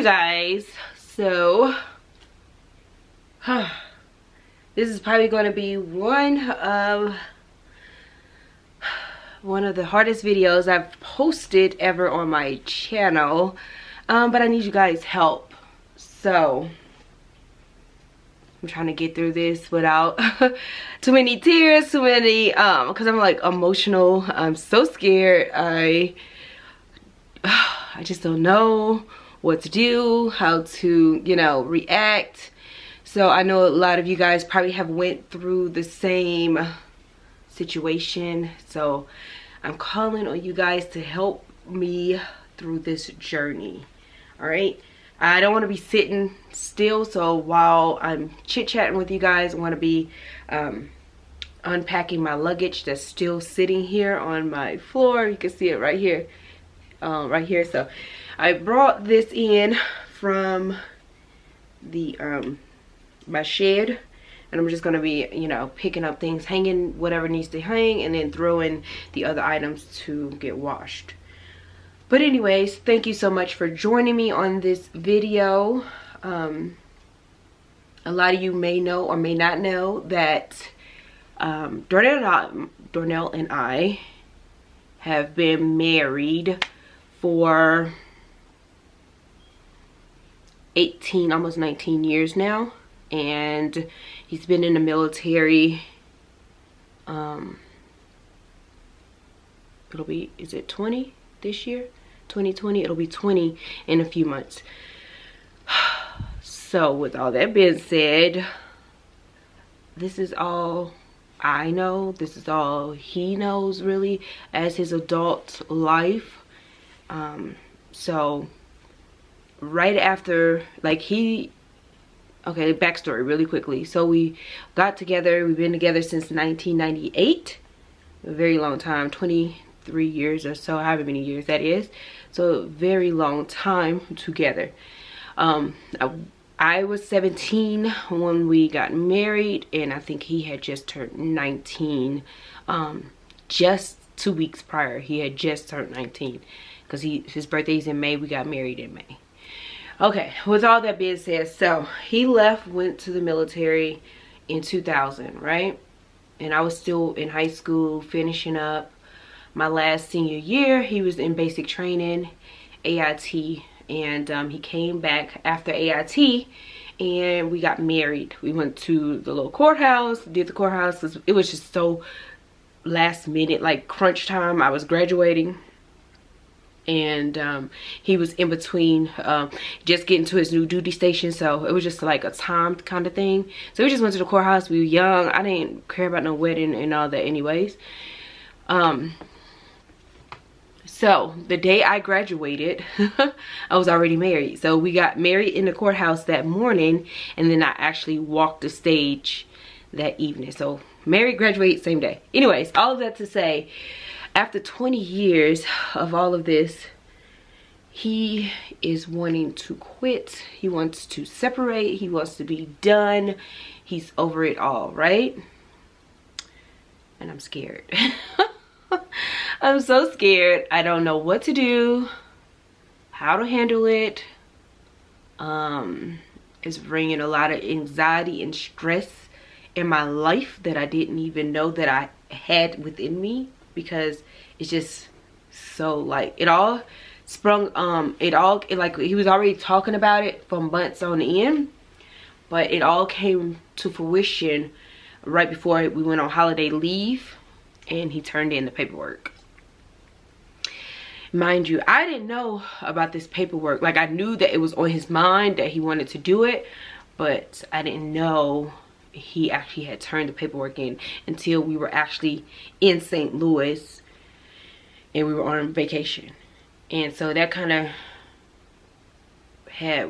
guys, so this is probably going to be one of the hardest videos I've posted ever on my channel, but I need you guys help. So I'm trying to get through this without too many tears, too many because I'm like emotional. I'm so scared. I just don't know what to do, how to, you know, react. So I know a lot of you guys probably have went through the same situation, so I'm calling on you guys to help me through this journey. All right, I don't want to be sitting still, so while I'm chit-chatting with you guys, I want to be unpacking my luggage that's still sitting here on my floor. You can see it right here, so I brought this in from the my shed, and I'm just gonna be, you know, picking up things, hanging whatever needs to hang, and then throwing the other items to get washed. But anyways, thank you so much for joining me on this video. A lot of you may know or may not know that Darnell and I have been married for 18, almost 19 years now, and he's been in the military. It'll be, is it 20 this year? 2020, it'll be 20 in a few months. So with all that being said, this is all I know. This is all he knows, really, as his adult life. So right after, like, okay, backstory really quickly. So we got together, we've been together since 1998, a very long time, 23 years or so, however many years that is. So a very long time together. I was 17 when we got married, and I think he had just turned 19. Just 2 weeks prior, he had just turned 19, because his birthday's in May. We got married in May. Okay, with all that being said, so he went to the military in 2000, right? And I was still in high school, finishing up my last senior year. He was in basic training, AIT, and he came back after AIT, and we got married. We went to the little courthouse, did the courthouse, because it was just so last minute, like crunch time. I was graduating, and he was in between just getting to his new duty station, so it was just like a timed kind of thing. So we just went to the courthouse. We were young. I didn't care about no wedding and all that anyways. So the day I graduated, I was already married. So we got married in the courthouse that morning, and then I actually walked the stage that evening. So married, graduate, same day. Anyways, all of that to say, after 20 years of all of this, he is wanting to quit. He wants to separate. He wants to be done. He's over it all, right? And I'm scared. I'm so scared. I don't know what to do, how to handle it. It's bringing a lot of anxiety and stress in my life that I didn't even know that I had within me, because it's just so, like, it all sprung, like, he was already talking about it for months on end, but it all came to fruition right before we went on holiday leave, and he turned in the paperwork. Mind you, I didn't know about this paperwork. Like, I knew that it was on his mind, that he wanted to do it, but I didn't know he actually had turned the paperwork in until we were actually in St. Louis and we were on vacation. And so that kind of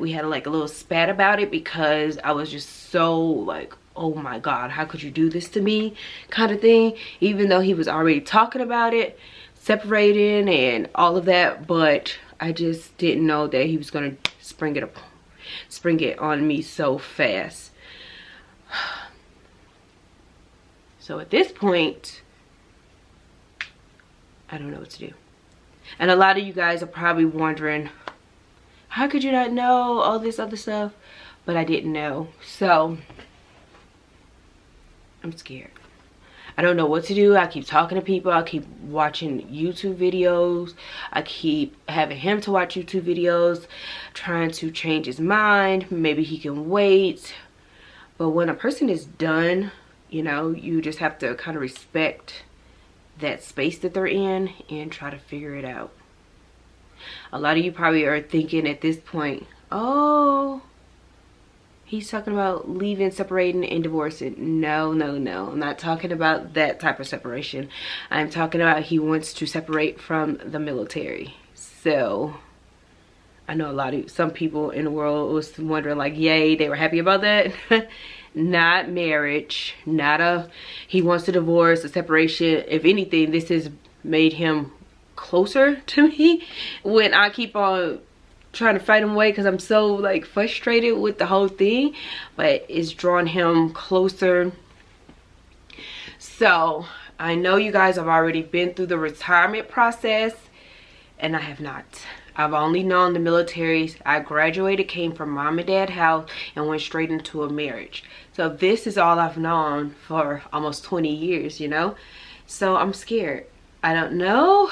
we had like a little spat about it, because I was just so like, oh my God, how could you do this to me, kind of thing. Even though he was already talking about it, separating and all of that, but I just didn't know that he was gonna spring it on me so fast. So at this point, I don't know what to do. And a lot of you guys are probably wondering, how could you not know all this other stuff? But I didn't know. So I'm scared. I don't know what to do. I keep talking to people. I keep watching YouTube videos. I keep having him to watch YouTube videos, trying to change his mind. Maybe he can wait. But when a person is done, you know, you just have to kind of respect that space that they're in and try to figure it out. A lot of you probably are thinking at this point, oh, he's talking about leaving, separating, and divorcing. No, no, no. I'm not talking about that type of separation. I'm talking about he wants to separate from the military. So I know some people in the world was wondering, like, yay, they were happy about that. Not marriage, he wants to divorce, a separation. If anything, this has made him closer to me when I keep on trying to fight him away, because I'm so like frustrated with the whole thing. But it's drawn him closer. So I know you guys have already been through the retirement process, and I have not. I've only known the militaries. I graduated, came from mom and dad's house, and went straight into a marriage. So this is all I've known for almost 20 years, you know? So I'm scared. I don't know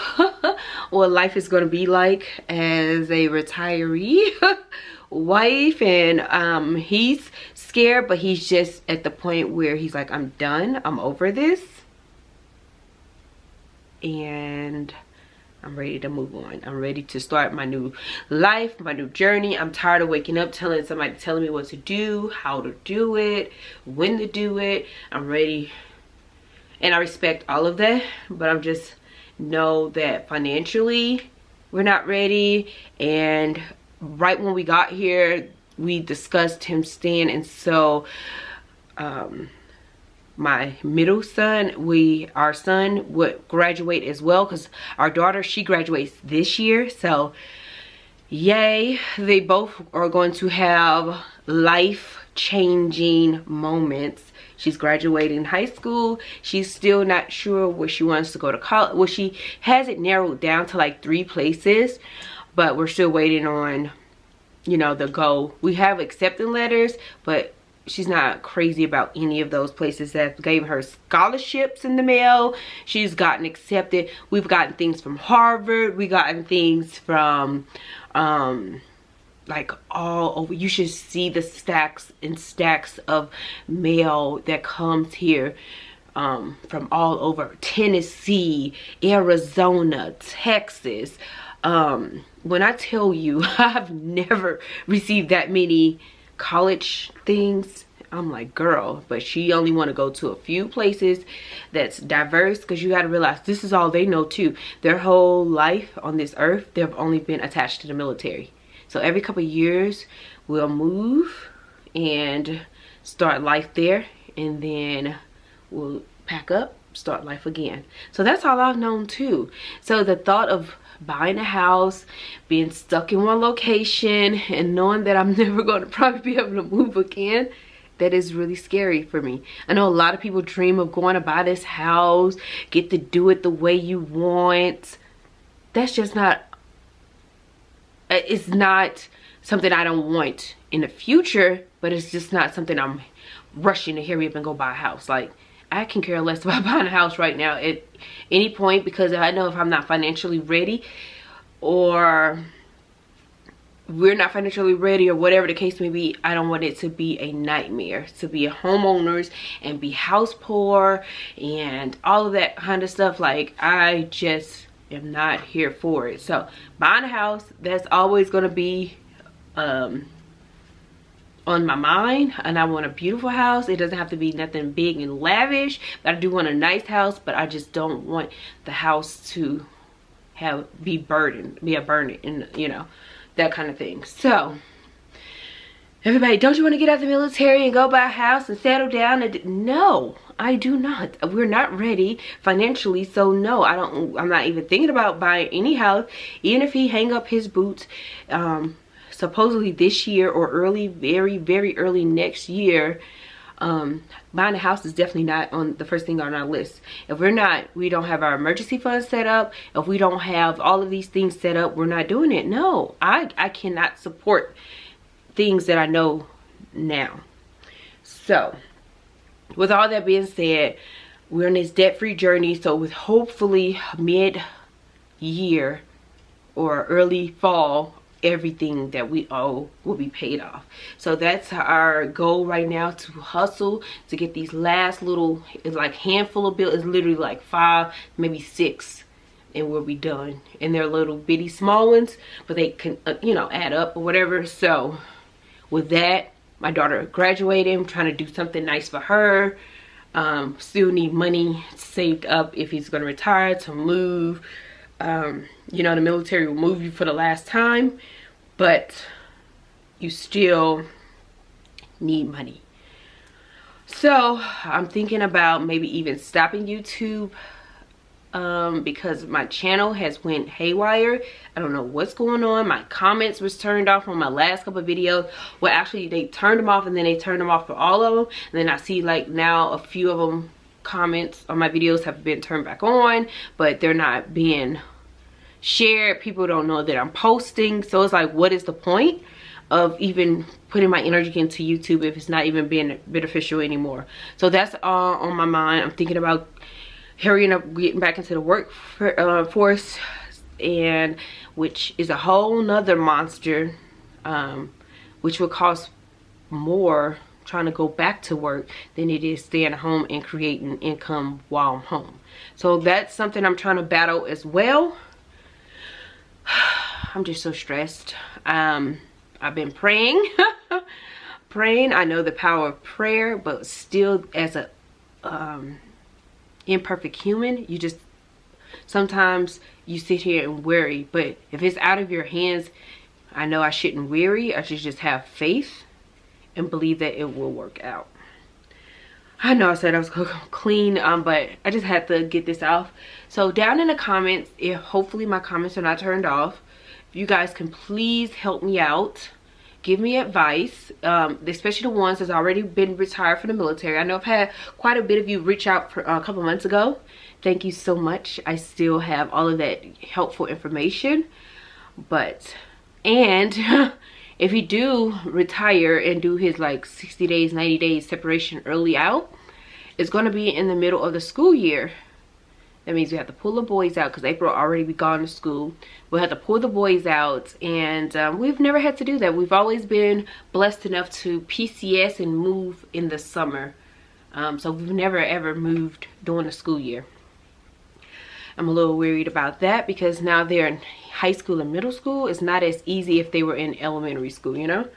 what life is going to be like as a retiree wife. And he's scared, but he's just at the point where he's like, I'm done. I'm over this. And I'm ready to move on. I'm ready to start my new life, my new journey. I'm tired of waking up telling me what to do, how to do it, when to do it. I'm ready. And I respect all of that, but I'm just know that financially we're not ready. And right when we got here, we discussed him staying. And so my middle son, our son would graduate as well, because our daughter, she graduates this year. So yay, they both are going to have life-changing moments. She's graduating high school. She's still not sure where she wants to go to college. Well, she has it narrowed down to like 3 places, but we're still waiting on, you know, the go. We have acceptance letters, but she's not crazy about any of those places that gave her scholarships in the mail. She's gotten accepted. We've gotten things from Harvard. We gotten things from like all over. You should see the stacks and stacks of mail that comes here from all over. Tennessee, Arizona, Texas. When I tell you, I've never received that many college things. I'm like, girl, but she only want to go to a few places that's diverse, because you got to realize this is all they know too. Their whole life on this earth, they've only been attached to the military. So every couple of years we'll move and start life there, and then we'll pack up, start life again. So that's all I've known too. So the thought of buying a house, being stuck in one location, and knowing that I'm never going to probably be able to move again, that is really scary for me. I know a lot of people dream of going to buy this house, get to do it the way you want. That's just not, it's not something I don't want in the future, but it's just not something I'm rushing to hurry up and go buy a house. Like, I can care less about buying a house right now at any point, because I know if I'm not financially ready, or we're not financially ready, or whatever the case may be, I don't want it to be a nightmare to be homeowners and be house poor and all of that kind of stuff. Like, I just am not here for it. So buying a house, that's always going to be on my mind, and I want a beautiful house. It doesn't have to be nothing big and lavish, but I do want a nice house. But I just don't want the house to be a burden, and you know, that kind of thing. So everybody, don't you want to get out of the military and go buy a house and settle down? No, I do not. We're not ready financially, so no, I'm not even thinking about buying any house. Even if he hang up his boots supposedly this year, or very early next year, Buying a house is definitely not on the first thing on our list. If we don't have our emergency fund set up, if we don't have all of these things set up, we're not doing it. No, I cannot support things that I know now. So with all that being said, we're on this debt-free journey. So with hopefully mid-year or early fall, everything that we owe will be paid off. So that's our goal right now, to hustle to get these last little, it's like handful of bills. It's literally like 5, maybe 6, and we'll be done. And they're little bitty small ones, but they can you know, add up or whatever. So with that, my daughter graduated. I'm trying to do something nice for her. Still need money saved up if he's going to retire, to move. You know, the military will move you for the last time, but you still need money. So I'm thinking about maybe even stopping YouTube, because my channel has went haywire. I don't know what's going on. My comments was turned off on my last couple of videos. Well, actually they turned them off, and then they turned them off for all of them. And then I see like now a few of them comments on my videos have been turned back on, but they're not being shared. People don't know that I'm posting. So it's like, what is the point of even putting my energy into YouTube if it's not even being beneficial anymore? So that's all on my mind. I'm thinking about hurrying up, getting back into the workforce, and which is a whole nother monster, which will cost more trying to go back to work than it is staying at home and creating income while I'm home. So that's something I'm trying to battle as well. I'm just so stressed. I've been praying. Praying. I know the power of prayer, but still, as a imperfect human, you just sometimes you sit here and worry. But if it's out of your hands, I know I shouldn't worry. I should just have faith and believe that it will work out. I know I said I was gonna clean, but I just had to get this off. So down in the comments, if hopefully my comments are not turned off, if you guys can please help me out, give me advice, especially the ones that's already been retired from the military. I know I've had quite a bit of you reach out for, a couple months ago. Thank you so much. I still have all of that helpful information. And if you do retire and do his like 60 days, 90 days separation early out, it's going to be in the middle of the school year. That means we have to pull the boys out, because April already be gone to school. We'll have to pull the boys out, and we've never had to do that. We've always been blessed enough to PCS and move in the summer. So we've never ever moved during the school year. I'm a little worried about that, because now they're in high school and middle school. It's not as easy if they were in elementary school, you know?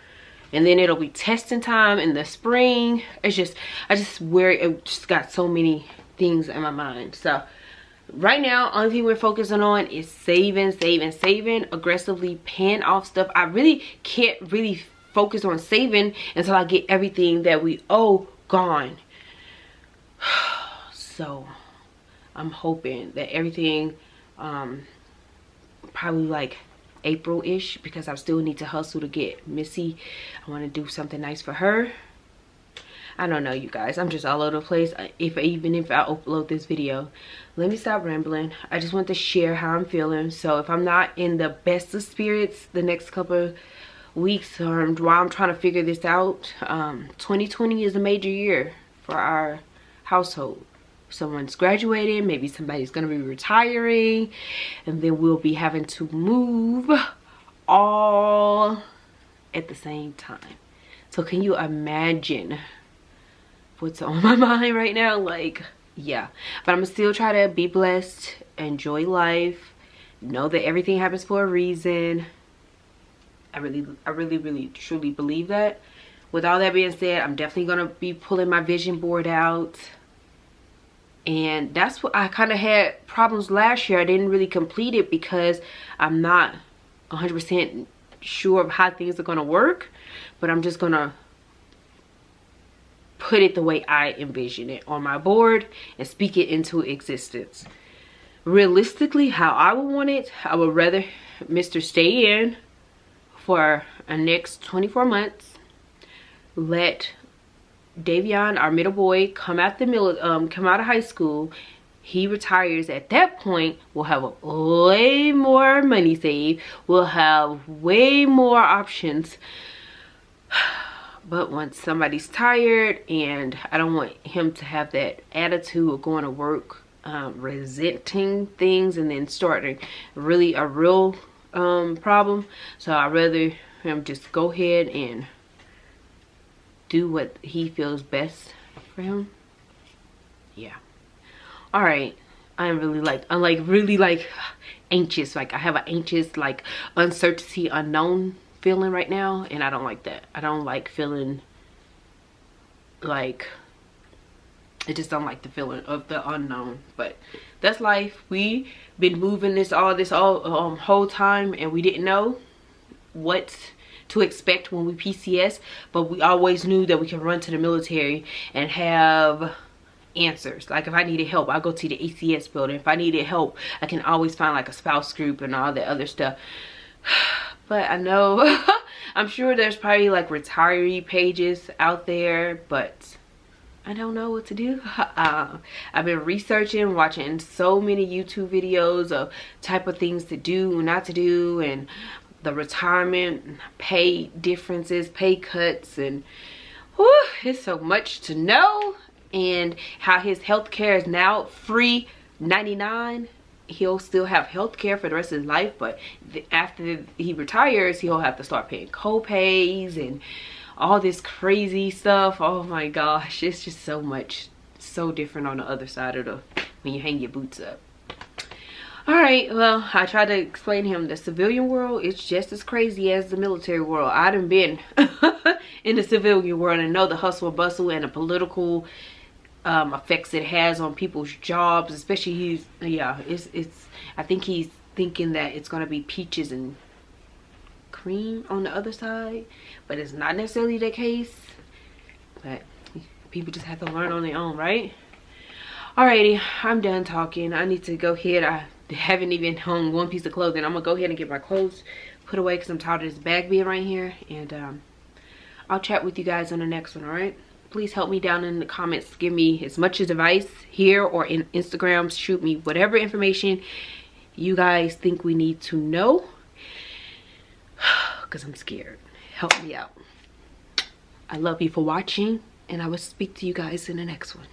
And then it'll be testing time in the spring. It's just, I just worry. It just got so many things in my mind. So right now, only thing we're focusing on is saving, aggressively paying off stuff. I really can't really focus on saving until I get everything that we owe gone. So I'm hoping that everything, probably like April-ish, because I still need to hustle to get Missy. I want to do something nice for her. I don't know, you guys. I'm just all over the place. Even if I upload this video, let me stop rambling. I just want to share how I'm feeling. So if I'm not in the best of spirits the next couple of weeks, while I'm trying to figure this out, 2020 is a major year for our household. Someone's graduating, maybe somebody's gonna be retiring, and then we'll be having to move all at the same time. So can you imagine what's on my mind right now? Like, yeah. But I'm gonna still try to be blessed, enjoy life, know that everything happens for a reason. I really truly believe that. With all that being said, I'm definitely gonna be pulling my vision board out. And that's what I kind of had problems last year. I didn't really complete it because I'm not 100% sure of how things are going to work. But I'm just going to put it the way I envision it on my board and speak it into existence. Realistically, how I would want it, I would rather Mr. stay in for the next 24 months. Let Davion, our middle boy, come out of high school, he retires. At that point, we'll have way more money saved. We'll have way more options. But once somebody's tired, and I don't want him to have that attitude of going to work, resenting things, and then starting a real problem. So I'd rather him just go ahead and do what he feels best for him. Yeah. All right. I'm really like anxious. Like I have an anxious, like uncertainty, unknown feeling right now, and I don't like that. I don't like feeling like, I just don't like the feeling of the unknown. But that's life. We been moving this whole time, and we didn't know what to expect when we PCS, but we always knew that we can run to the military and have answers. Like if I needed help, I'll go to the ACS building. If I needed help, I can always find like a spouse group and all that other stuff. But I know I'm sure there's probably like retiree pages out there, but I don't know what to do. I've been researching, watching so many YouTube videos of type of things to do and not to do, and the retirement pay differences, pay cuts, and whew, it's so much to know. And how his health care is now free 99. He'll still have health care for the rest of his life, but after he retires, he'll have to start paying co-pays and all this crazy stuff. Oh my gosh, it's just so much, so different on the other side of when you hang your boots up. All right, well, I tried to explain to him the civilian world is just as crazy as the military world. I done been in the civilian world and know the hustle and bustle and the political effects it has on people's jobs, especially I think he's thinking that it's gonna be peaches and cream on the other side, but it's not necessarily the case. But people just have to learn on their own, right? Alrighty, I'm done talking. I need to go ahead. I haven't even hung one piece of clothing. I'm gonna go ahead and get my clothes put away because I'm tired of this bag being right here, and I'll chat with you guys on the next one. All right, please help me down in the comments. Give me as much advice here or in Instagram. Shoot me whatever information you guys think we need to know, because I'm scared. Help me out. I love you for watching, and I will speak to you guys in the next one.